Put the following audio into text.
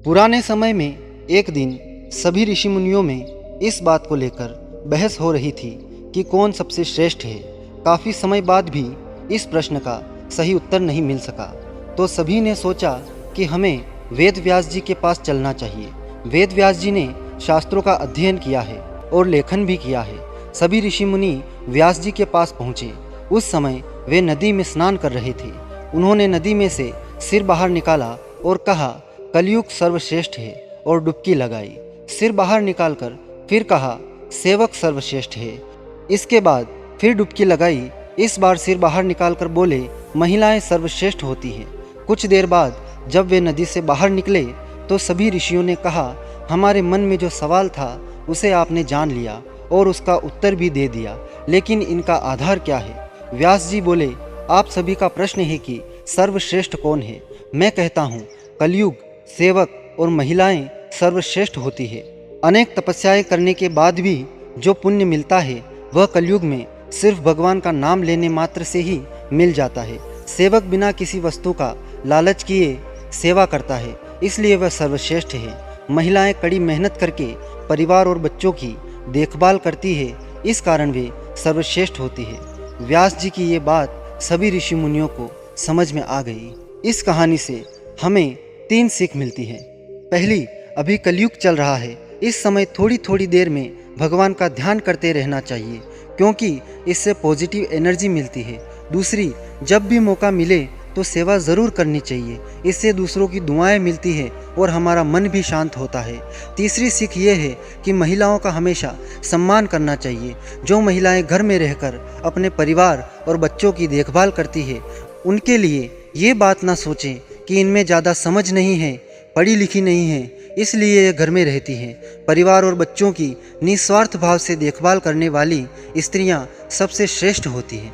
पुराने समय में एक दिन सभी ऋषि मुनियों में इस बात को लेकर बहस हो रही थी कि कौन सबसे श्रेष्ठ है। काफ़ी समय बाद भी इस प्रश्न का सही उत्तर नहीं मिल सका, तो सभी ने सोचा कि हमें वेद व्यास जी के पास चलना चाहिए। वेद व्यास जी ने शास्त्रों का अध्ययन किया है और लेखन भी किया है। सभी ऋषि मुनि व्यास जी के पास पहुँचे। उस समय वे नदी में स्नान कर रहे थे। उन्होंने नदी में से सिर बाहर निकाला और कहा, कलयुग सर्वश्रेष्ठ है, और डुबकी लगाई। सिर बाहर निकालकर फिर कहा, सेवक सर्वश्रेष्ठ है। इसके बाद फिर डुबकी लगाई। इस बार सिर बाहर निकालकर बोले, महिलाएं सर्वश्रेष्ठ होती हैं। कुछ देर बाद जब वे नदी से बाहर निकले तो सभी ऋषियों ने कहा, हमारे मन में जो सवाल था उसे आपने जान लिया और उसका उत्तर भी दे दिया, लेकिन इनका आधार क्या है? व्यास जी बोले, आप सभी का प्रश्न है कि सर्वश्रेष्ठ कौन है। मैं कहता हूँ, कलयुग, सेवक और महिलाएं सर्वश्रेष्ठ होती है। अनेक तपस्याएं करने के बाद भी जो पुण्य मिलता है वह कलयुग में सिर्फ भगवान का नाम लेने मात्र से ही मिल जाता है। सेवक बिना किसी वस्तु का लालच किए सेवा करता है, इसलिए वह सर्वश्रेष्ठ है। महिलाएं कड़ी मेहनत करके परिवार और बच्चों की देखभाल करती है, इस कारण वे सर्वश्रेष्ठ होती है। व्यास जी की ये बात सभी ऋषि मुनियों को समझ में आ गई। इस कहानी से हमें 3 सीख मिलती है। पहली, अभी कलयुग चल रहा है, इस समय थोड़ी थोड़ी देर में भगवान का ध्यान करते रहना चाहिए, क्योंकि इससे पॉजिटिव एनर्जी मिलती है। दूसरी, जब भी मौका मिले तो सेवा ज़रूर करनी चाहिए, इससे दूसरों की दुआएं मिलती है और हमारा मन भी शांत होता है। तीसरी सीख ये है कि महिलाओं का हमेशा सम्मान करना चाहिए। जो महिलाएं घर में रहकर अपने परिवार और बच्चों की देखभाल करती है, उनके लिए ये बात ना सोचें कि इनमें ज़्यादा समझ नहीं है, पढ़ी लिखी नहीं है, इसलिए ये घर में रहती हैं। परिवार और बच्चों की निस्वार्थ भाव से देखभाल करने वाली स्त्रियां सबसे श्रेष्ठ होती हैं।